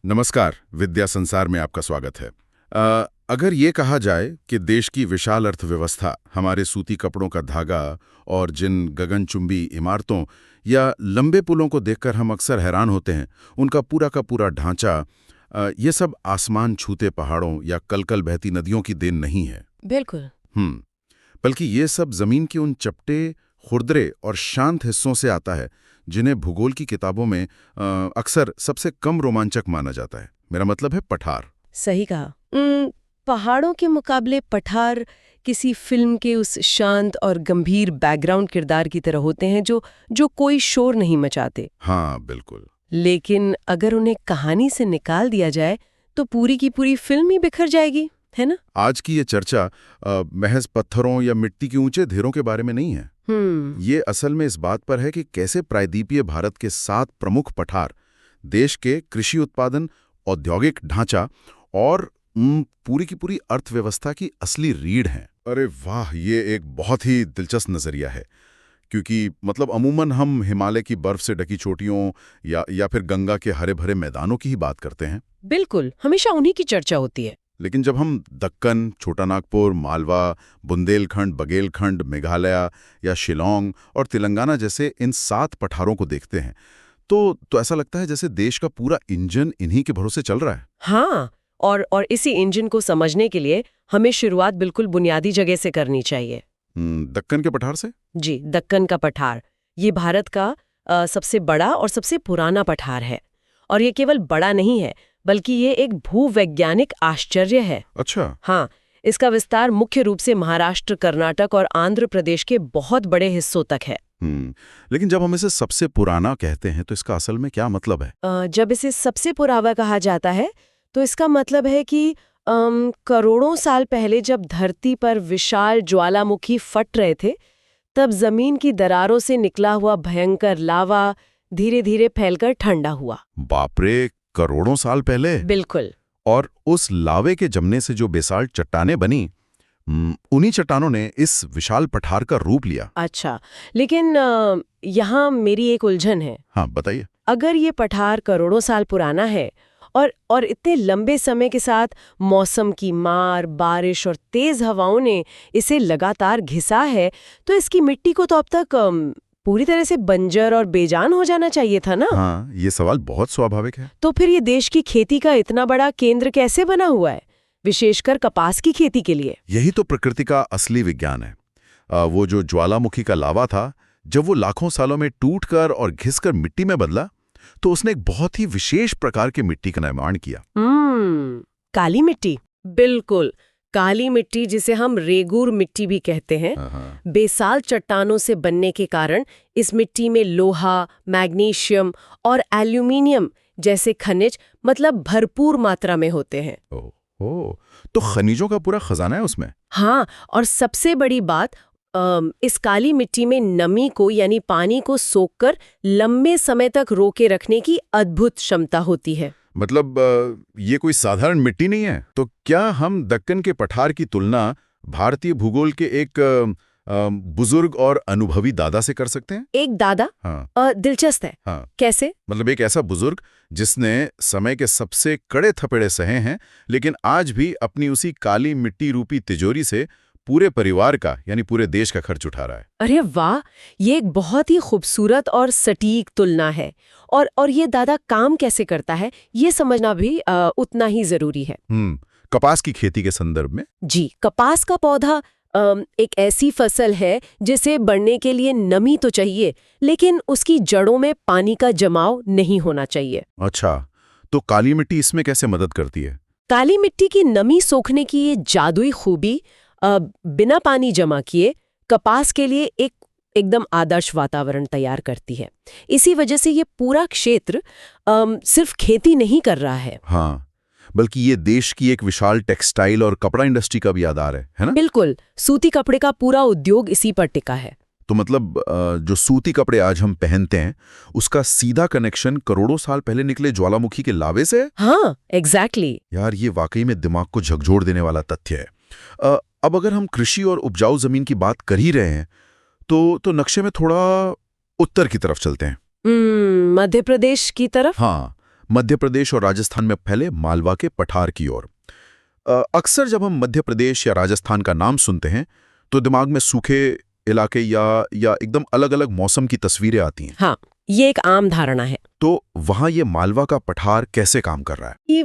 नमस्कार, विद्या संसार में आपका स्वागत है। अगर ये कहा जाए कि देश की विशाल अर्थव्यवस्था हमारे सूती कपड़ों का धागा और जिन गगनचुंबी इमारतों या लंबे पुलों को देखकर हम अक्सर हैरान होते हैं, उनका पूरा का पूरा ढांचा, ये सब आसमान छूते पहाड़ों या कलकल बहती नदियों की देन नहीं है। बिल्कुल। बल्कि ये सब जमीन के उन चपटे, खुरदरे और शांत हिस्सों से आता है जिन्हें भूगोल की किताबों में अक्सर सबसे कम रोमांचक माना जाता है। मेरा मतलब है पठार। सही कहा। पहाड़ों के मुकाबले पठार किसी फिल्म के उस शांत और गंभीर बैकग्राउंड किरदार की तरह होते हैं जो कोई शोर नहीं मचाते। हाँ, बिल्कुल। लेकिन अगर उन्हें कहानी से निकाल दिया जाए तो पूरी की पूरी फिल्म ही बिखर जाएगी, है ना? आज की ये चर्चा महज पत्थरों या मिट्टी के ऊंचे ढेरों के बारे में नहीं है। ये असल में इस बात पर है कि कैसे प्रायद्वीपीय भारत के 7 प्रमुख पठार देश के कृषि उत्पादन, औद्योगिक ढांचा और पूरी की पूरी अर्थव्यवस्था की असली रीढ़ हैं। अरे वाह, ये एक बहुत ही दिलचस्प नजरिया है, क्योंकि मतलब अमूमन हम हिमालय की बर्फ से ढकी चोटियों या फिर गंगा के हरे भरे मैदानों की ही बात करते हैं। बिल्कुल, हमेशा उन्हीं की चर्चा होती है। लेकिन जब हम दक्कन, छोटा नागपुर, मालवा, बुंदेलखंड, बघेलखंड, मेघालय या शिलोंग और तेलंगाना जैसे इन 7 पठारों को देखते हैं तो ऐसा लगता है जैसे देश का पूरा इंजन इन्हीं के भरोसे चल रहा है। हाँ, और इसी इंजन को समझने के लिए हमें शुरुआत बिल्कुल बुनियादी जगह से करनी चाहिए। दक्कन के पठार से? जी, दक्कन का पठार ये भारत का सबसे बड़ा और सबसे पुराना पठार है। और ये केवल बड़ा नहीं है, बल्कि ये एक भूवैज्ञानिक आश्चर्य है। अच्छा। हाँ, इसका विस्तार मुख्य रूप से महाराष्ट्र, कर्नाटक और आंध्र प्रदेश के बहुत बड़े हिस्सों तक है। लेकिन जब हम इसे सबसे पुराना कहते हैं तो इसका असल में क्या मतलब है? जब इसे सबसे पुराना कहा जाता है तो इसका मतलब है कि करोड़ों साल पहले जब धरती पर विशाल ज्वालामुखी फट रहे थे, तब जमीन की दरारों से निकला हुआ भयंकर लावा धीरे धीरे फैलकर ठंडा हुआ। बाप रे, करोड़ों साल पहले? बिल्कुल। और उस लावे के जमने से जो बेसाल्ट चट्टानें बनी, उन्हीं चट्टानों ने इस विशाल पठार का रूप लिया। अच्छा, लेकिन यहाँ मेरी एक उलझन है। हाँ, बताइए। अगर ये पठार करोड़ों साल पुराना है और इतने लंबे समय के साथ मौसम की मार, बारिश और तेज हवाओं ने इसे लगातार घिसा है, तो इसकी मिट्टी को तो अब तक पूरी तरह से बंजर और बेजान हो जाना चाहिए था ना? हाँ, ये सवाल बहुत स्वाभाविक है। तो फिर ये देश की खेती का इतना बड़ा केंद्र कैसे बना हुआ है, विशेषकर कपास की खेती के लिए? यही तो प्रकृति का असली विज्ञान है। वो जो ज्वालामुखी का लावा था, जब वो लाखों सालों में टूटकर और घिसकर मिट्टी में बदला, तो उसने एक बहुत ही विशेष प्रकार की मिट्टी का निर्माण किया। काली मिट्टी। बिल्कुल, काली मिट्टी, जिसे हम रेगूर मिट्टी भी कहते हैं, बेसाल्ट चट्टानों से बनने के कारण इस मिट्टी में लोहा, मैग्नीशियम और एल्यूमिनियम जैसे खनिज मतलब भरपूर मात्रा में होते हैं। ओह, तो खनिजों का पूरा खजाना है उसमें। हाँ, और सबसे बड़ी बात, इस काली मिट्टी में नमी को यानी पानी को सोखकर लंबे समय तक रोके रखने की अद्भुत क्षमता होती है। मतलब ये कोई साधारण मिट्टी नहीं है। तो क्या हम दक्कन के पठार की तुलना भारतीय भूगोल के एक बुजुर्ग और अनुभवी दादा से कर सकते हैं? एक दादा? हाँ। दिलचस्प है। हाँ। कैसे? मतलब एक ऐसा बुजुर्ग जिसने समय के सबसे कड़े थपेड़े सहे हैं, लेकिन आज भी अपनी उसी काली मिट्टी रूपी तिजोरी से पूरे परिवार का यानी पूरे देश का खर्च उठा रहा है। अरे वाह, ये एक बहुत ही खूबसूरत और सटीक तुलना है। और ये दादा काम कैसे करता है, ये समझना भी उतना ही जरूरी है। कपास की खेती के संदर्भ में? जी, कपास का पौधा एक ऐसी फसल है जिसे बढ़ने के लिए नमी तो चाहिए, लेकिन उसकी जड़ों में पानी का जमाव नहीं होना चाहिए। अच्छा, तो काली मिट्टी इसमें कैसे मदद करती है? काली मिट्टी की नमी सोखने की ये जादुई खूबी बिना पानी जमा किए कपास के लिए एकदम आदर्श वातावरण तैयार करती है। इसी वजह से ये पूरा क्षेत्र सिर्फ खेती नहीं कर रहा है। हाँ, बल्कि ये देश की एक विशाल टेक्सटाइल और कपड़ा इंडस्ट्री का भी आधार है ना? बिल्कुल, सूती कपड़े का पूरा उद्योग इसी पर टिका है। तो मतलब जो सूती कपड़े आज हम पहनते हैं, उसका सीधा कनेक्शन करोड़ों साल पहले निकले ज्वालामुखी के लावे से है? हाँ, एग्जैक्टली। यार, ये वाकई में दिमाग को झकझोर देने वाला तथ्य है। अब अगर हम कृषि और उपजाऊ जमीन की बात कर ही रहे हैं, तो नक्शे में थोड़ा उत्तर की तरफ चलते हैं। मध्य प्रदेश की तरफ? हाँ, मध्य प्रदेश और राजस्थान में फैले मालवा के पठार की ओर। अक्सर जब हम मध्य प्रदेश या राजस्थान का नाम सुनते हैं तो दिमाग में सूखे इलाके या एकदम अलग-अलग मौसम की तस्वीरें आती हैं। हाँ, ये एक आम धारणा है। तो वहाँ ये मालवा का पठार कैसे काम कर रहा है? कि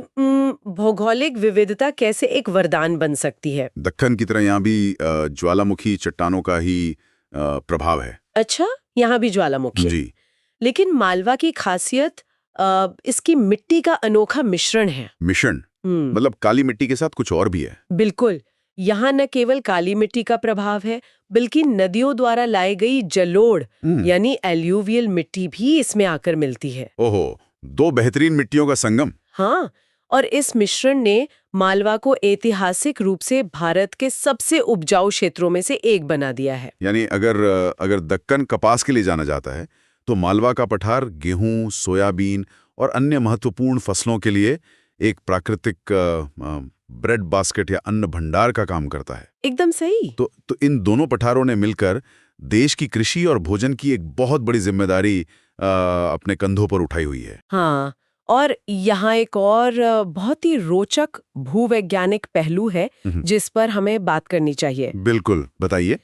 भौगोलिक विविधता कैसे एक वरदान बन सकती है। दक्कन की तरह यहाँ भी ज्वालामुखी चट्टानों का ही प्रभाव है। अच्छा, यहाँ भी ज्वालामुखी। जी। लेकिन मालवा की खासियत इसकी मिट्टी का अनोखा मिश्रण है। मिश्रण मतलब काली मिट्टी के साथ कुछ और भी है। बिल्कुल, यहाँ न केवल काली मिट्टी का प्रभाव है बल्कि नदियों द्वारा लाई गई जलोढ़ यानी एल्यूवियल मिट्टी भी इसमें आकर मिलती है। ओहो, दो बेहतरीन मिट्टियों का संगम। हाँ, और इस मिश्रण ने मालवा को ऐतिहासिक रूप से भारत के सबसे उपजाऊ क्षेत्रों में से एक बना दिया है। यानी अगर दक्कन कपास के लिए जाना जाता है तो मालवा का पठार गेहूं, सोयाबीन और अन्य महत्वपूर्ण फसलों के लिए एक प्राकृतिक ब्रेड बास्केट या अन्न भंडार का काम करता है। एकदम सही। तो इन दोनों पठारों ने मिलकर देश की कृषि और भोजन की एक बहुत बड़ी जिम्मेदारी अपने कंधों पर उठाई हुई है। हाँ, और यहाँ एक और बहुत ही रोचक भूवैज्ञानिक पहलू है जिस पर हमें बात करनी चाहिए। बिल्कुल, बताइए।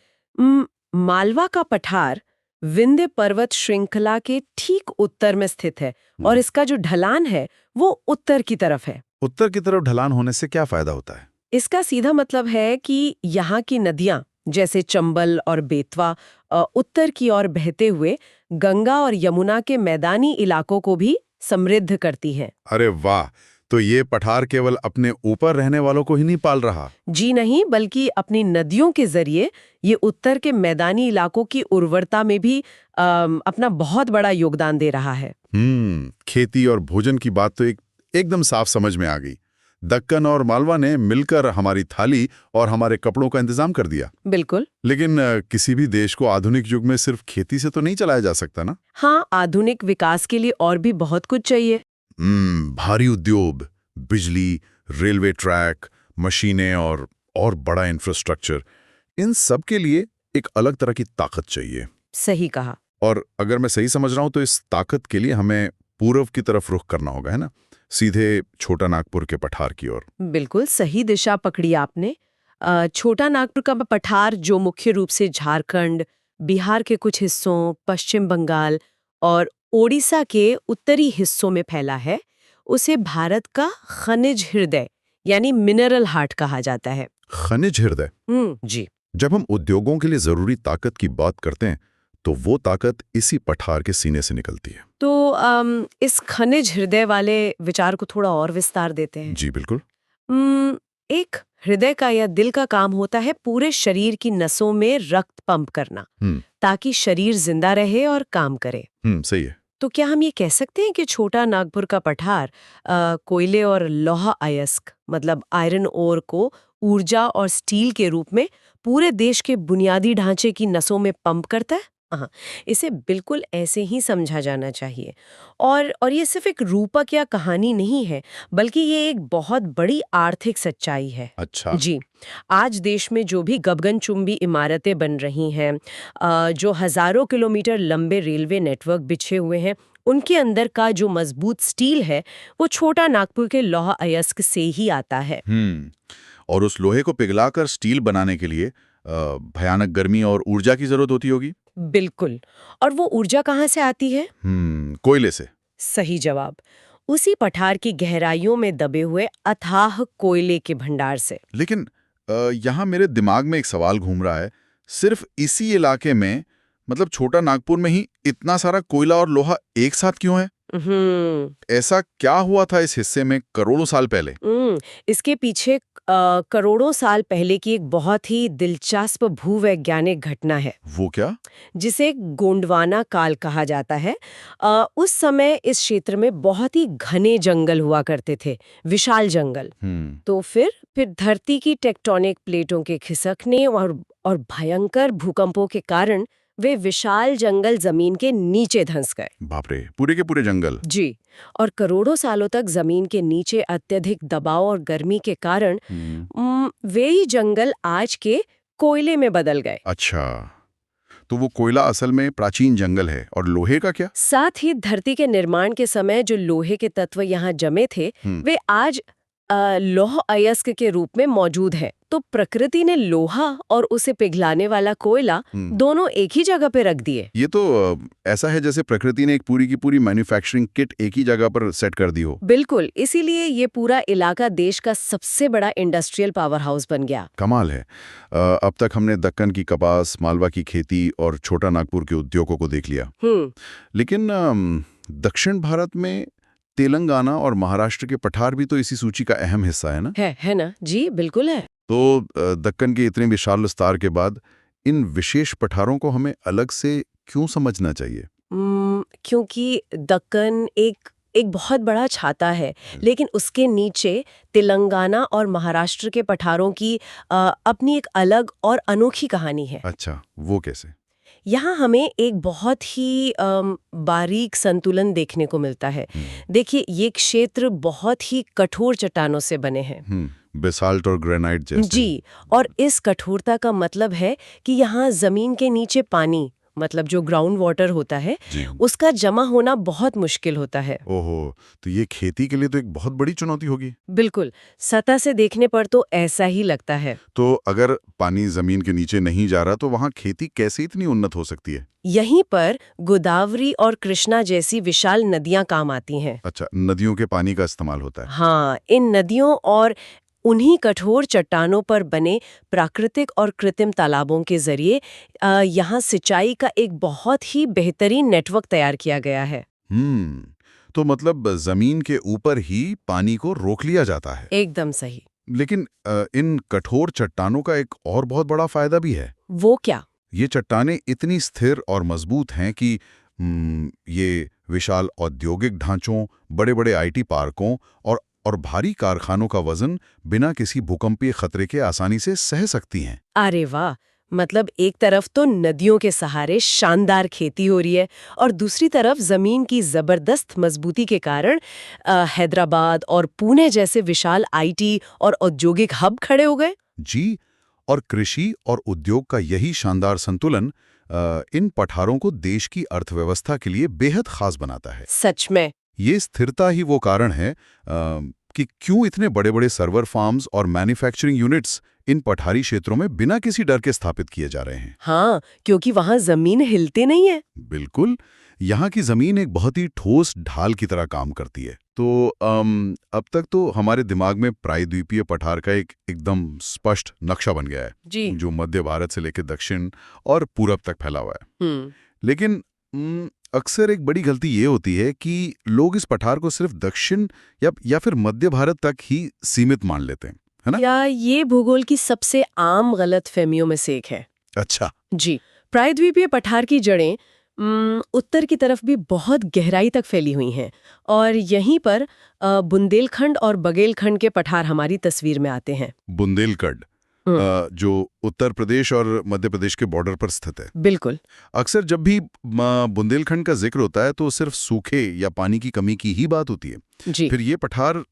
मालवा का पठार विंध्य पर्वत श्रृंखला के ठीक उत्तर में स्थित है और इसका जो ढलान है वो उत्तर की तरफ है। उत्तर की तरफ ढलान होने से क्या फायदा होता है? इसका सीधा मतलब है कि यहाँ की नदियाँ जैसे चंबल और बेतवा उत्तर की ओर बहते हुए गंगा और यमुना के मैदानी इलाकों को भी समृद्ध करती हैं। अरे वाह! तो ये पठार केवल अपने ऊपर रहने वालों को ही नहीं पाल रहा? जी नहीं, बल्कि अपनी नदियों के जरिए ये उत्तर के मैदानी इलाकों की उर्वरता में भी अपना बहुत बड़ा योगदान दे रहा है। खेती और भोजन की बात तो एकदम साफ समझ में आ गई। दक्कन और मालवा ने मिलकर हमारी थाली और हमारे कपड़ों का इंतजाम कर दिया। बिल्कुल। लेकिन किसी भी देश को आधुनिक युग में सिर्फ खेती से तो नहीं चलाया जा सकता ना? हाँ, आधुनिक विकास के लिए और भी बहुत कुछ चाहिए। भारी उद्योग, बिजली, रेलवे ट्रैक, मशीनें और बड़ा इंफ्रास्ट्रक्चर, इन सब के लिए एक अलग तरह की ताकत चाहिए। सही कहा। और अगर मैं सही समझ रहा हूं तो इस ताकत के लिए हमें पूर्व की तरफ रुख करना होगा, है ना? सीधे छोटा नागपुर के पठार की ओर। बिल्कुल सही दिशा पकड़ी आपने। छोटा नागपुर का पठार जो मुख्य रूप से झारखंड, बिहार के कुछ हिस्सों, पश्चिम बंगाल और ओडिशा के उत्तरी हिस्सों में फैला है, उसे भारत का खनिज हृदय यानी मिनरल हार्ट कहा जाता है। खनिज हृदय? जी। जब हम उद्योगों के लिए जरूरी ताकत की बात करते हैं तो वो ताकत इसी पठार के सीने से निकलती है। तो इस खनिज हृदय वाले विचार को थोड़ा और विस्तार देते हैं। जी बिल्कुल। एक हृदय का या दिल का काम होता है पूरे शरीर की नसों में रक्त पंप करना ताकि शरीर जिंदा रहे और काम करे। सही है। तो क्या हम ये कह सकते हैं कि छोटा नागपुर का पठार कोयले और लौह अयस्क मतलब आयरन ओर को ऊर्जा और स्टील के रूप में पूरे देश के बुनियादी ढांचे की नसों में पंप करता है? हाँ, इसे बिल्कुल ऐसे ही समझा जाना चाहिए। और ये सिर्फ एक रूपक या कहानी नहीं है, बल्कि ये एक बहुत बड़ी आर्थिक सच्चाई है। अच्छा। जी, आज देश में जो भी गगनचुंबी इमारतें बन रही हैं, जो हजारों किलोमीटर लंबे रेलवे नेटवर्क बिछे हुए हैं, उनके अंदर का जो मजबूत स्टील है, वो छोटा नागपुर के लौह अयस्क से ही आता है। और उस लोहे को पिघलाकर स्टील बनाने के लिए भयानक गर्मी और ऊर्जा की जरूरत होती होगी? बिल्कुल। और वो ऊर्जा कहाँ से आती है? कोयले से। सही जवाब। उसी पठार की गहराइयों में दबे हुए अथाह कोयले के भंडार से। लेकिन यहाँ मेरे दिमाग में एक सवाल घूम रहा है, सिर्फ इसी इलाके में मतलब छोटा नागपुर में ही इतना सारा कोयला और लोहा एक साथ क्यों है? ऐसा क्या हुआ था इस हिस्से में करोड़ों साल पहले? इसके पीछे करोड़ों साल पहले की एक बहुत ही दिलचस्प भूवैज्ञानिक घटना है। वो क्या? जिसे गोंडवाना काल कहा जाता है। उस समय इस क्षेत्र में बहुत ही घने जंगल हुआ करते थे, विशाल जंगल। तो फिर धरती की टेक्टोनिक प्लेटों के खिसकने और भयंकर भूकंपों के कारण वे विशाल जंगल जमीन के नीचे धंस गए। बाप रे, पूरे के पूरे जंगल? जी। और करोड़ों सालों तक जमीन के नीचे अत्यधिक दबाव और गर्मी के कारण वे ही जंगल आज के कोयले में बदल गए। अच्छा, तो वो कोयला असल में प्राचीन जंगल है, और लोहे का क्या? साथ ही धरती के निर्माण के समय जो लोहे के तत्व यहाँ जमे थे वे आज लौह अयस्क के रूप में मौजूद है। तो प्रकृति ने लोहा और उसे पिघलाने वाला कोयला दोनों एक ही जगह पे रख दिए। ये तो ऐसा है जैसे प्रकृति ने एक पूरी की पूरी मैन्युफैक्चरिंग किट एक ही जगह पर सेट कर दी हो। बिल्कुल, इसीलिए ये पूरा इलाका देश का सबसे बड़ा इंडस्ट्रियल पावर हाउस बन गया। कमाल है। अब तक हमने दक्कन की कपास, मालवा की खेती और छोटा नागपुर के उद्योगों को देख लिया। लेकिन दक्षिण भारत में तेलंगाना और महाराष्ट्र के पठार भी तो इसी सूची का अहम हिस्सा है ना? है ना? जी बिल्कुल है। तो दक्कन के इतने विशाल विस्तार के बाद इन विशेष पठारों को हमें अलग से क्यों समझना चाहिए? क्योंकि दक्कन एक बहुत बड़ा छाता है, लेकिन उसके नीचे तेलंगाना और महाराष्ट्र के पठारों की अपनी एक अलग और अनोखी कहानी है। अच्छा, वो कैसे? यहाँ हमें एक बहुत ही बारीक संतुलन देखने को मिलता है। देखिए, ये क्षेत्र बहुत ही कठोर चट्टानों से बने हैं। बेसाल्ट और ग्रेनाइट जैसे। जी, और इस कठोरता का मतलब है कि यहाँ जमीन के नीचे पानी, मतलब जो ग्राउंड वाटर होता है, उसका जमा होना बहुत मुश्किल होता है। ओहो, तो ये खेती के लिए तो एक बहुत बड़ी चुनौती होगी। बिल्कुल, सतह से देखने पर तो ऐसा ही लगता है। तो अगर पानी जमीन के नीचे नहीं जा रहा तो वहाँ खेती कैसे इतनी उन्नत हो सकती है? यहीं पर गोदावरी और कृष्णा जैसी विशाल नदियां काम आती हैं। अच्छा, नदियों के पानी का इस्तेमाल होता है। हाँ, इन नदियों और उन्हीं कठोर चट्टानों पर बने प्राकृतिक और कृत्रिम तालाबों के जरिए यहाँ सिंचाई का एक बहुत ही बेहतरीन नेटवर्क तैयार किया गया है। तो मतलब जमीन के ऊपर ही पानी को रोक लिया जाता है। एकदम सही। लेकिन इन कठोर चट्टानों का एक और बहुत बड़ा फायदा भी है। वो क्या? ये चट्टानें इतनी स्थिर और मजबूत हैं कि ये विशाल औद्योगिक ढांचों, बड़े-बड़े आईटी पार्कों और भारी कारखानों का वजन बिना किसी भूकंपीय खतरे के आसानी से सह सकती हैं। अरे वाह! मतलब एक तरफ तो नदियों के सहारे शानदार खेती हो रही है और दूसरी तरफ जमीन की जबरदस्त मजबूती के कारण हैदराबाद और पुणे जैसे विशाल आईटी और औद्योगिक हब खड़े हो गए। जी, और कृषि और उद्योग का यही शानदार संतुलन इन पठारों को देश की अर्थव्यवस्था के लिए बेहद खास बनाता है। सच में। ये स्थिरता ही वो कारण है कि क्यों इतने बड़े-बड़े सर्वर फार्म्स और मैन्युफैक्चरिंग यूनिट्स इन पठारी क्षेत्रों में बिना किसी डर के स्थापित किए जा रहे हैं। हाँ, क्योंकि वहाँ जमीन हिलती नहीं है। बिल्कुल, यहाँ की जमीन एक बहुत ही ठोस ढाल की तरह काम करती है। तो अब तक तो हमारे दिमाग में प्रायद्वीपीय पठार का एकदम स्पष्ट नक्शा बन गया है, जी। जो मध्य भारत से लेकर दक्षिण और पूरब तक फैला हुआ है। लेकिन अक्सर एक बड़ी गलती ये होती है कि लोग इस पठार को सिर्फ दक्षिण या फिर मध्य भारत तक ही सीमित मान लेते हैं, है ना? या ये भूगोल की सबसे आम गलतफहमियों में से एक है। अच्छा। जी, प्रायद्वीपीय पठार की जड़ें उत्तर की तरफ भी बहुत गहराई तक फैली हुई हैं और यहीं पर बुंदेलखंड और बघेलखंड के पठार हमारी तस्वीर में आते हैं। बुंदेलखंड जो उत्तर प्रदेश और मध्य प्रदेश के बॉर्डर पर स्थित है। बिल्कुल। अक्सर जब भी बुंदेलखंड का जिक्र होता है तो सिर्फ सूखे या पानी की कमी की ही बात होती है। जी। फिर ये पठार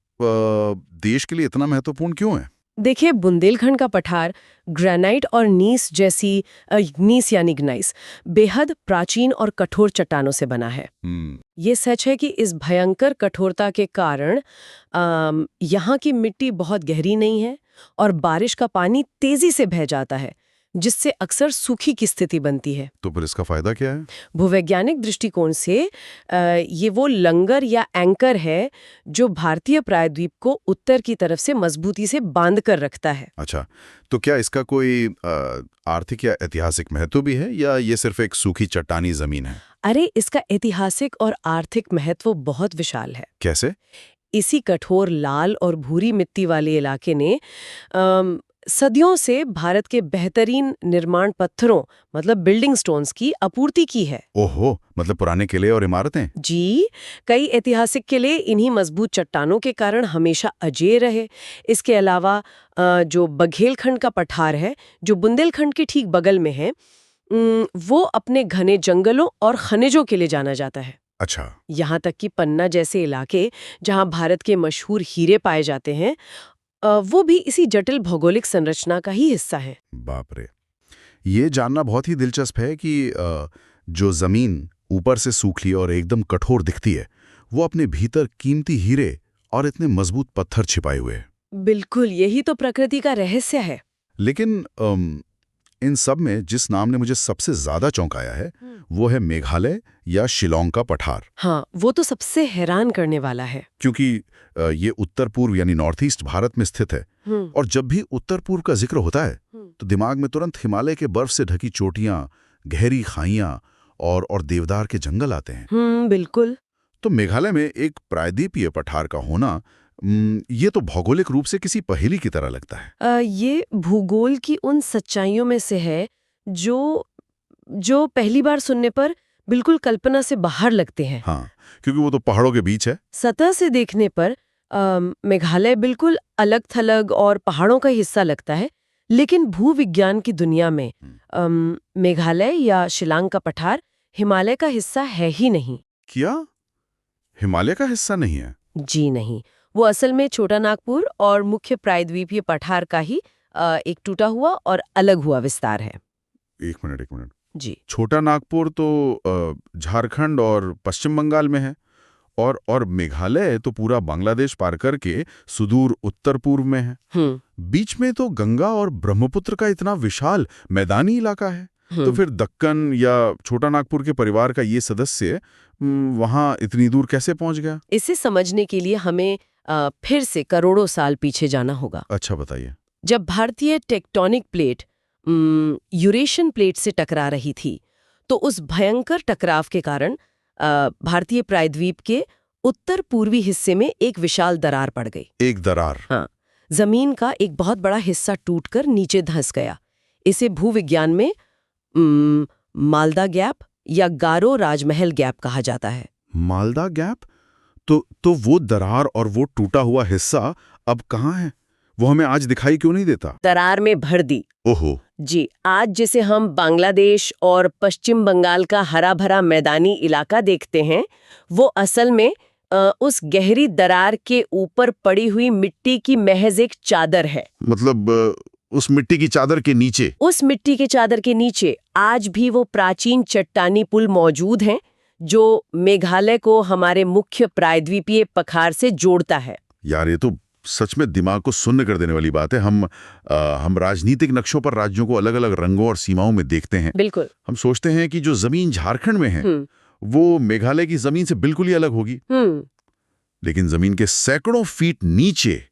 देश के लिए इतना महत्वपूर्ण क्यों है? देखिए, बुंदेलखंड का पठार ग्रेनाइट और नीस जैसी नीस यानी ग्नाइस बेहद प्राचीन और कठोर चट्टानों से बना है। ये सच है कि इस भयंकर कठोरता के कारण यहाँ की मिट्टी बहुत गहरी नहीं है और बारिश का पानी तेजी से बह जाता है, जिससे अक्सर सूखी की स्थिति बनती है। तो फिर इसका फायदा क्या है? भूवैज्ञानिक दृष्टिकोण से ये वो लंगर या एंकर है जो भारतीय प्रायद्वीप को उत्तर की तरफ से मजबूती से बांध कर रखता है। अच्छा, तो क्या इसका कोई आर्थिक या ऐतिहासिक महत्व भी है या ये सिर्फ एक सूखी चट्टानी जमीन है? अरे, इसका ऐतिहासिक और आर्थिक महत्व बहुत विशाल है। कैसे? इसी कठोर लाल और भूरी मिट्टी वाले इलाके ने सदियों से भारत के बेहतरीन निर्माण पत्थरों मतलब बिल्डिंग स्टोन्स की आपूर्ति की है। ओहो, मतलब पुराने किले और इमारतें? जी, कई ऐतिहासिक किले इन्हीं मजबूत चट्टानों के कारण हमेशा अजेय रहे। इसके अलावा जो बघेलखंड का पठार है, जो बुंदेलखंड के ठीक बगल में है, वो अपने घने जंगलों और खनिजों के लिए जाना जाता है। अच्छा। यहाँ तक कि पन्ना जैसे इलाके जहाँ भारत के मशहूर हीरे पाए जाते हैं, वो भी इसी जटिल भौगोलिक संरचना का ही हिस्सा है। बाप रे, ये जानना बहुत ही दिलचस्प है कि जो जमीन ऊपर से सूखी और एकदम कठोर दिखती है, वो अपने भीतर कीमती हीरे और इतने मजबूत पत्थर छिपाए हुए हैं। बिल्कुल, यही तो प्रकृति का रहस्य है। लेकिन इन सब में जिस नाम ने मुझे सबसे ज्यादा चौंकाया है, वो है मेघालय या शिलोंग का पठार। हाँ, वो तो सबसे हैरान करने वाला है। क्योंकि ये उत्तर पूर्व यानी नॉर्थ ईस्ट भारत में स्थित है, और जब भी उत्तर पूर्व का जिक्र होता है तो दिमाग में तुरंत हिमालय के बर्फ से ढकी चोटियां, गहरी खाइयां और देवदार के जंगल आते हैं। बिल्कुल। तो मेघालय में एक प्रायद्वीपीय पठार का होना, ये तो भौगोलिक रूप से किसी पहेली की तरह लगता है। ये भूगोल की उन सच्चाइयों में से है जो पहली बार सुनने पर बिल्कुल कल्पना से बाहर लगते हैं। हाँ, क्योंकि वो तो पहाड़ों के बीच है। सतह से देखने पर मेघालय बिल्कुल अलग थलग और पहाड़ों का हिस्सा लगता है, लेकिन भूविज्ञान की दुनिया में मेघालय या शिलांग का पठार हिमालय का हिस्सा है ही नहीं। क्या हिमालय का हिस्सा नहीं है? जी नहीं, वो असल में छोटा नागपुर और मुख्य प्रायद्वीपीय पठार का ही एक टूटा हुआ और अलग हुआ विस्तार है। एक मिनट जी। छोटा नागपुर तो झारखंड और पश्चिम बंगाल में है, और मेघालय तो पूरा बांग्लादेश पार करके सुदूर उत्तर पूर्व में है। बीच में तो गंगा और ब्रह्मपुत्र का इतना विशाल मैदानी इलाका है। तो फिर दक्कन या छोटा नागपुर के परिवार का ये सदस्य वहां इतनी दूर कैसे पहुंच गया? इसे समझने के लिए हमें फिर से करोड़ों साल पीछे जाना होगा। अच्छा, बताइए। जब भारतीय टेक्टोनिक प्लेट यूरेशियन प्लेट से टकरा रही थी, तो उस भयंकर टकराव के कारण भारतीय प्रायद्वीप के उत्तर पूर्वी हिस्से में एक विशाल दरार पड़ गई। एक दरार? हाँ, जमीन का एक बहुत बड़ा हिस्सा टूटकर नीचे धंस गया। इसे भूविज्ञान में मालदा गैप या गारो राजमहल गैप कहा जाता है। मालदा गैप? तो वो दरार और वो टूटा हुआ हिस्सा अब कहाँ है? वो हमें आज दिखाई क्यों नहीं देता? दरार में भर दी। ओहो। जी, आज जिसे हम बांग्लादेश और पश्चिम बंगाल का हरा भरा मैदानी इलाका देखते हैं, वो असल में उस गहरी दरार के ऊपर पड़ी हुई मिट्टी की महज एक चादर है। मतलब उस मिट्टी की चादर के नीचे? उस मिट्टी के चादर के नीचे आज भी वो प्राचीन चट्टानी पुल मौजूद हैं, जो मेघालय को हमारे मुख्य प्रायद्वीपीय पठार से जोड़ता है। यार, ये तो सच में दिमाग को सुन्न कर देने वाली बात है। हम राजनीतिक नक्शों पर राज्यों को अलग अलग रंगों और सीमाओं में देखते हैं। बिल्कुल। हम सोचते हैं कि जो जमीन झारखंड में है वो मेघालय की जमीन से बिल्कुल ही अलग होगी। लेकिन जमीन के सैकड़ों फीट नीचे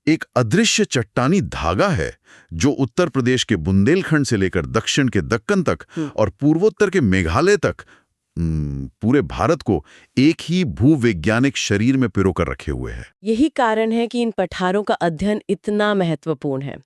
एक अदृश्य चट्टानी धागा है जो उत्तर प्रदेश के बुंदेलखंड से लेकर दक्षिण के दक्कन तक और पूर्वोत्तर के मेघालय तक पूरे भारत को एक ही भूवैज्ञानिक शरीर में पिरो कर रखे हुए है। यही कारण है कि इन पठारों का अध्ययन इतना महत्वपूर्ण है।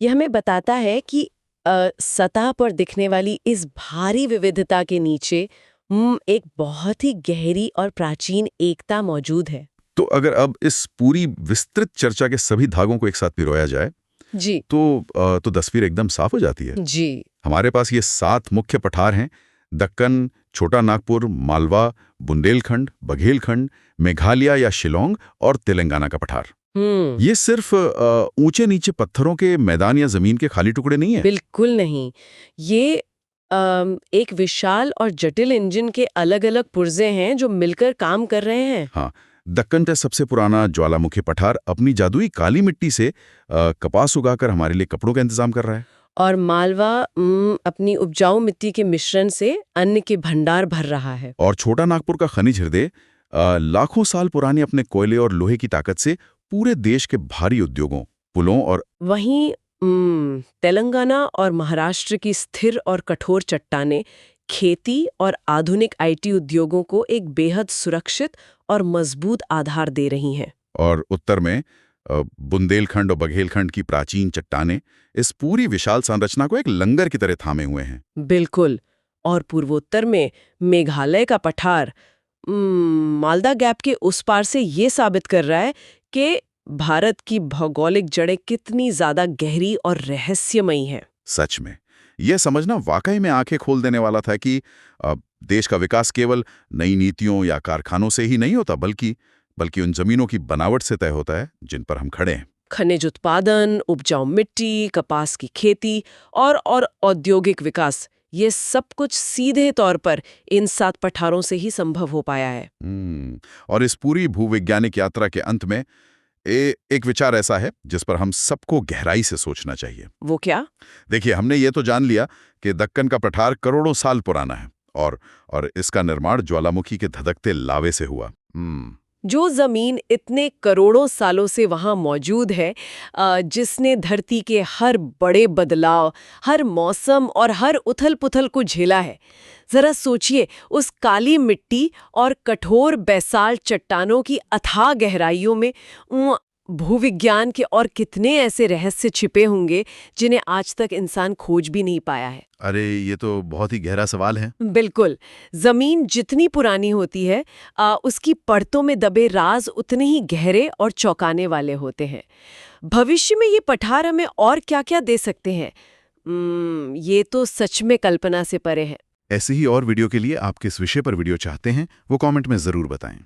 यह हमें बताता है कि सतह पर दिखने वाली इस भारी विविधता के नीचे एक बहुत ही गहरी और प्राचीन एकता मौजूद है। तो अगर अब इस पूरी विस्तृत चर्चा के सभी धागों को एक साथ पिरोया जाए जी, तो तस्वीर एकदम साफ हो जाती है। जी। हमारे पास ये 7 मुख्य पठार हैं: दक्कन, छोटा नागपुर, मालवा, बुंदेलखंड, बघेलखंड, मेघालय या शिलोंग और तेलंगाना का पठार। ये सिर्फ ऊंचे नीचे पत्थरों के मैदान या जमीन के खाली टुकड़े नहीं है। बिल्कुल नहीं। ये एक विशाल और जटिल इंजन के अलग अलग पुर्जे हैं जो मिलकर काम कर रहे हैं। हाँ, दक्कन का सबसे पुराना ज्वालामुखी पठार अपनी जादुई काली मिट्टी से कपास उगाकर हमारे लिए कपड़ों का इंतजाम कर रहा है। और मालवा अपनी उपजाऊ मिट्टी के मिश्रण से अन्न के भंडार भर रहा है। और छोटा नागपुर का खनिज हृदय लाखों साल पुराने अपने कोयले और लोहे की ताकत से पूरे देश के भारी उद्योगों, पुलों और वहीं तेलंगाना और महाराष्ट्र की स्थिर और कठोर चट्टानें खेती और आधुनिक आईटी उद्योगों को एक बेहद सुरक्षित और मजबूत आधार दे रही हैं। और उत्तर में बुंदेलखंड और बघेलखंड की प्राचीन चट्टानें इस पूरी विशाल संरचना को एक लंगर की तरह थामे हुए हैं। बिल्कुल। और पूर्वोत्तर में मेघालय का पठार मालदा गैप के उस पार से ये साबित कर रहा है कि भारत की भौगोलिक जड़ें कितनी ज्यादा गहरी और रहस्यमयी हैं। सच में यह समझना वाकई में आंखें खोल देने वाला था कि देश का विकास केवल नई नीतियों या कारखानों से ही नहीं होता, बल्कि उन जमीनों की बनावट से तय होता है जिन पर हम खड़े हैं। खनिज उत्पादन, उपजाऊ मिट्टी, कपास की खेती और औद्योगिक विकास, ये सब कुछ सीधे तौर पर इन 7 पठारों से ही संभव हो पाया है। और इस पूरी भूवैज्ञानिक यात्रा के अंत में एक विचार ऐसा है जिस पर हम सबको गहराई से सोचना चाहिए। वो क्या? देखिए, हमने ये तो जान लिया कि दक्कन का पठार करोड़ों साल पुराना है और इसका निर्माण ज्वालामुखी के धधकते लावे से हुआ। जो जमीन इतने करोड़ों सालों से वहां मौजूद है, जिसने धरती के हर बड़े बदलाव, हर मौसम और हर उथल-पुथल को झेला है। जरा सोचिए, उस काली मिट्टी और कठोर बेसाल्ट चट्टानों की अथाह गहराइयों में भूविज्ञान के और कितने ऐसे रहस्य छिपे होंगे जिन्हें आज तक इंसान खोज भी नहीं पाया है। अरे, ये तो बहुत ही गहरा सवाल है। बिल्कुल। जमीन जितनी पुरानी होती है, उसकी परतों में दबे राज उतने ही गहरे और चौंकाने वाले होते हैं। भविष्य में ये पठार हमें और क्या-क्या दे सकते हैं? ये तो सच में कल्पना से परे है। ऐसे ही और वीडियो के लिए आप किस विषय पर वीडियो चाहते हैं, वो कमेंट में जरूर बताएं।